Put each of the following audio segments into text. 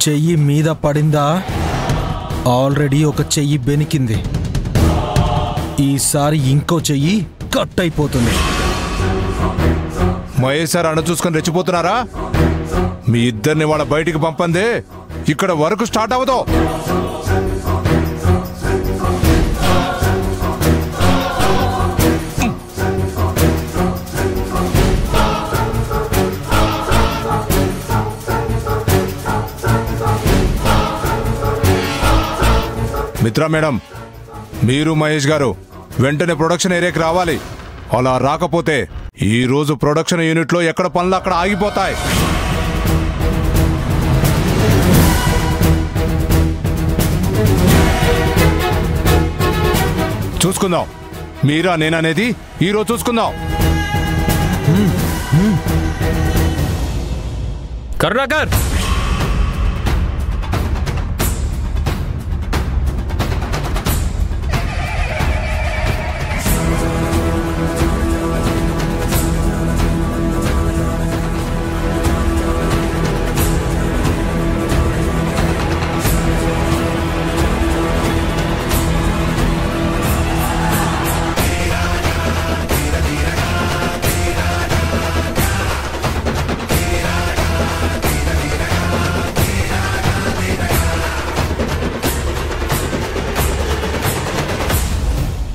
చెయ్యి మీద పడిందా? ఆల్రెడీ ఒక చెయ్యి బెనికింది. ఈసారి ఇంకో చెయ్యి కట్ అయిపోతుంది. మహేష్ సార్ అన్న చూసుకొని రెచ్చిపోతున్నారా? మీ ఇద్దరిని వాళ్ళ బయటికి పంపందే ఇక్కడ వరకు స్టార్ట్ అవ్వదు. మిత్రా మేడం, మీరు మహేష్ గారు వెంటనే ప్రొడక్షన్ ఏరియాకి రావాలి. అలా రాకపోతే ఈ రోజు ప్రొడక్షన్ యూనిట్లో ఎక్కడ పనులు అక్కడ ఆగిపోతాయి. చూసుకుందాం. మీరా నేననేది ఈరోజు చూసుకుందాం. కరుణాకర్,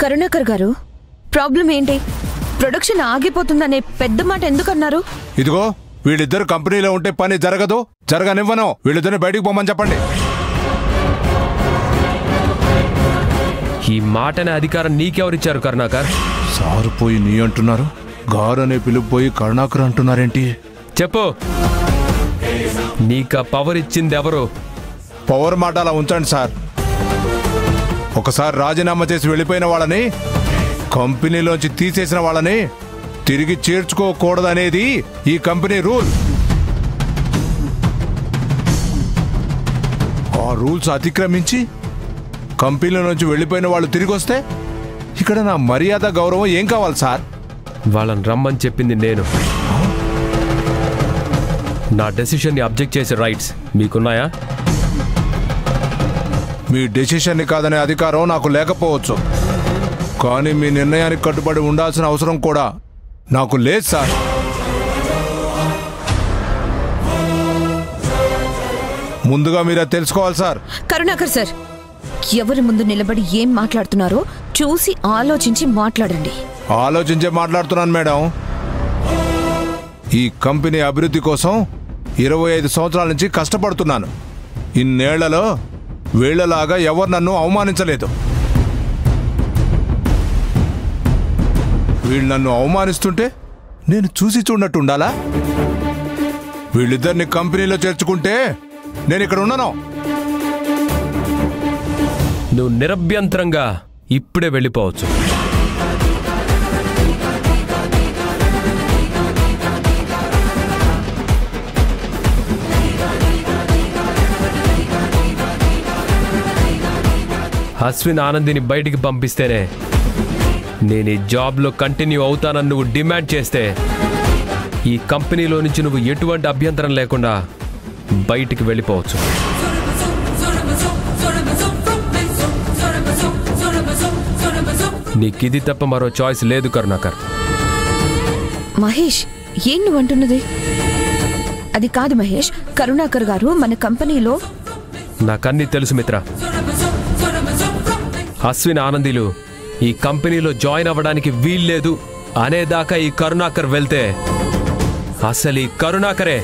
కరుణాకర్ గారు, ప్రాబ్లం ఏంటి? ప్రొడక్షన్ ఆగిపోతుందనే పెద్ద మాట ఎందుకన్నారు? ఇదిగో వీళ్ళిద్దరు కంపెనీలో ఉంటే పని జరగదు, జరగనివ్వను. వీళ్ళిద్దరిని బయటికి పోమని చెప్పండి. ఈ మాటనే అధికారం నీకెవరిచ్చారు కరుణాకర్? సారు పోయి నీ అంటున్నారు, గారు అనే పిలుపు పోయి కరుణాకర్ అంటున్నారేంటి? చెప్పు, నీకు పవర్ ఇచ్చింది ఎవరు? పవర్ మాట అలా ఉంచండి సార్. ఒకసారి రాజీనామా చేసి వెళ్ళిపోయిన వాళ్ళని, కంపెనీలోంచి తీసేసిన వాళ్ళని తిరిగి చేర్చుకోకూడదనేది ఈ కంపెనీ రూల్. ఆ రూల్స్ అతిక్రమించి కంపెనీలో నుంచి వెళ్ళిపోయిన వాళ్ళు తిరిగి వస్తే ఇక్కడ నా మర్యాద గౌరవం ఏం కావాలి సార్? వాళ్ళని రమ్మని చెప్పింది నేను. నా డెసిషన్ని అబ్జెక్ట్ చేసే రైట్స్ మీకున్నాయా? మీ డెసిషన్ని కాదనే అధికారం నాకు లేకపోవచ్చు, కానీ మీ నిర్ణయానికి కట్టుబడి ఉండాల్సిన అవసరం కూడా నాకు లేదు సార్. ముందుగా మీరు అది తెలుసుకోవాలి సార్. కరుణాకర్ సార్, ఎవరి ముందు నిలబడి ఏం మాట్లాడుతున్నారో చూసి ఆలోచించి మాట్లాడండి. ఆలోచించే మాట్లాడుతున్నాను మేడం. ఈ కంపెనీ అభివృద్ధి కోసం 25 సంవత్సరాల నుంచి కష్టపడుతున్నాను. ఇన్నేళ్లలో వీళ్లలాగా ఎవరు నన్ను అవమానించలేదు. వీళ్ళు నన్ను అవమానిస్తుంటే నేను చూసి చూడనట్టు ఉండాలా? వీళ్ళిద్దరిని కంపెనీలో చేర్చుకుంటే నేను ఇక్కడ ఉన్నాను. నువ్వు నిరభ్యంతరంగా ఇప్పుడే వెళ్ళిపోవచ్చు. అశ్విన్ ఆనందిని బయటికి పంపిస్తేనే నేను ఈ జాబ్లో కంటిన్యూ అవుతానని నువ్వు డిమాండ్ చేస్తే ఈ కంపెనీలో నుంచి నువ్వు ఎటువంటి అభ్యంతరం లేకుండా బయటికి వెళ్ళిపోవచ్చు. నీకిది తప్ప మరో చాయిస్ లేదు కరుణాకర్. మహేష్, ఏం నువ్వు అంటున్నది? అది కాదు మహేష్, కరుణాకర్ గారు మన కంపెనీలో... నాకన్నీ తెలుసు మిత్ర. అశ్విన్ ఆనందీలు ఈ కంపెనీలో జాయిన్ అవ్వడానికి వీల్లేదు అనేదాకా ఈ కరుణాకర్ వెళ్తే అసలు ఈ కరుణాకరే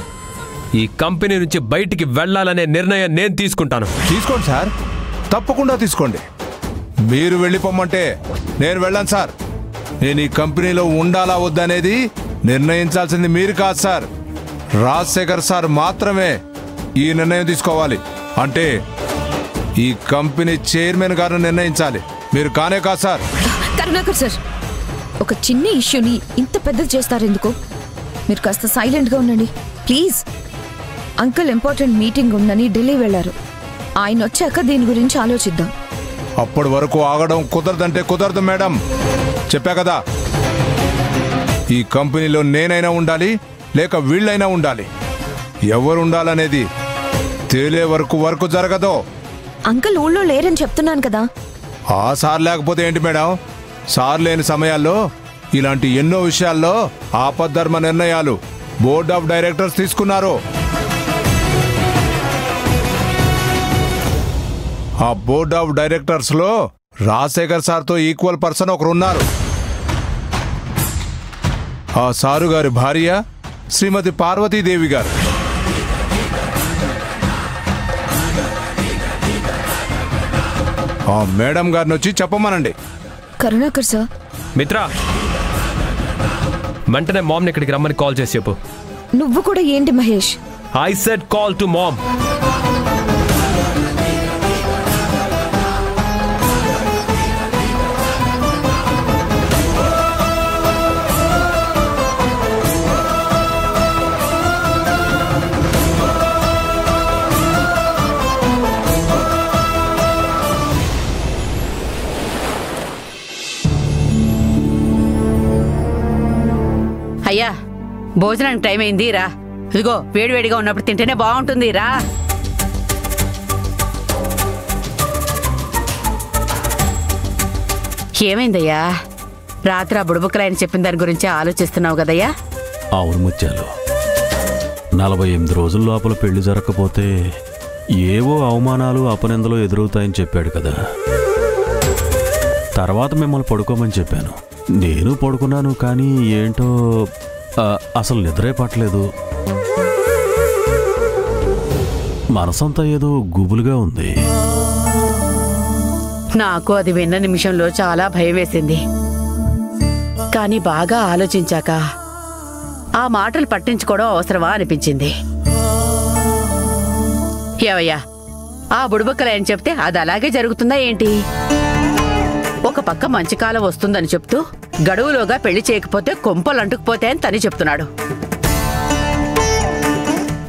ఈ కంపెనీ నుంచి బయటికి వెళ్లాలనే నిర్ణయం నేను తీసుకుంటాను. తీసుకోండి సార్, తప్పకుండా తీసుకోండి. మీరు వెళ్ళిపోమంటే నేను వెళ్ళాను సార్. నేను ఈ కంపెనీలో ఉండాలా వద్దనేది నిర్ణయించాల్సింది మీరు కాదు సార్. రాజశేఖర్ సార్ మాత్రమే ఈ నిర్ణయం తీసుకోవాలి. అంటే ఈ కంపెనీ చైర్మన్ గారు నిర్ణయించాలి, మీరు కానే కాదు సార్. కరుణాకర్ సార్, ఒక చిన్న ఇష్యూని ఇంత పెద్దది చేస్తారు ఎందుకు? మీరు కాస్త సైలెంట్గా ఉండండి ప్లీజ్. అంకుల్ ఇంపార్టెంట్ మీటింగ్ ఉందని ఢిల్లీ వెళ్లారు. ఆయన వచ్చాక దీని గురించి ఆలోచిద్దాం. అప్పటి వరకు ఆగడం కుదరదంటే కుదరదు మేడం. చెప్పా కదా, ఈ కంపెనీలో నేనైనా ఉండాలి లేక వీళ్ళైనా ఉండాలి. ఎవరు ఉండాలనేది తేలే వరకు జరగదు. అంకుల్ ఊళ్ళో లేరని చెప్తున్నాను కదా. ఆ సార్ లేకపోతే ఏంటి మేడం? సార్ లేని సమయాల్లో ఇలాంటి ఎన్నో విషయాల్లో ఆపద్ధర్మ నిర్ణయాలు బోర్డ్ ఆఫ్ డైరెక్టర్స్ తీసుకున్నారు. ఆ బోర్డ్ ఆఫ్ డైరెక్టర్స్ లో రాజశేఖర్ సార్తో ఈక్వల్ పర్సన్ ఒకరున్నారు. ఆ సారు గారి భార్య శ్రీమతి పార్వతీదేవి గారు. ఆ మేడం గారిని వచ్చి చెప్పమనండి. కరుణాకర్ సార్. మిత్రా, వెంటనే మామ్ని ఇక్కడికి రమ్మని కాల్ చేసి చెప్పు. నువ్వు కూడా ఏంటి Mahesh? I said call to mom. అయ్యా, భోజనానికి టైం అయింది, రా. ఇదిగో వేడివేడిగా ఉన్నప్పుడు తింటేనే బాగుంటుంది, రా. ఏమైందయ్యా? రాత్రి ఆ బుడబుక్కలాయని చెప్పిన దాని గురించి ఆలోచిస్తున్నావు కదయ్యా? అవును ముత్యాలు, 48 రోజుల లోపల పెళ్లి జరగకపోతే ఏవో అవమానాలు అపనిందలు ఎదురవుతాయని చెప్పాడు కదా. తర్వాత మిమ్మల్ని పడుకోమని చెప్పాను. నేను పడుకున్నాను, కానీ ఏంటో అసలు నిద్రే పట్టలేదు. మనసంతా ఏదో గుబులుగా ఉంది. నాకు అది విన్న నిమిషంలో చాలా భయం వేసింది. కానీ బాగా ఆలోచించాక ఆ మాటలు పట్టించుకోవడం అవసరమా అనిపించింది. ఏవయ్యా, ఆ బుడబుక్కలేని చెప్తే అది అలాగే జరుగుతుందా ఏంటి? ఒక పక్క మంచి కాలం వస్తుందని చెప్తూ గడువులోగా పెళ్లి చేయకపోతే కొంపలు అంటుకుపోతే అని తని చెప్తున్నాడు.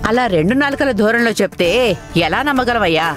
అలా 2 నాలుకల దూరంలో చెప్తే ఎలా నమ్మగలవయ్యా?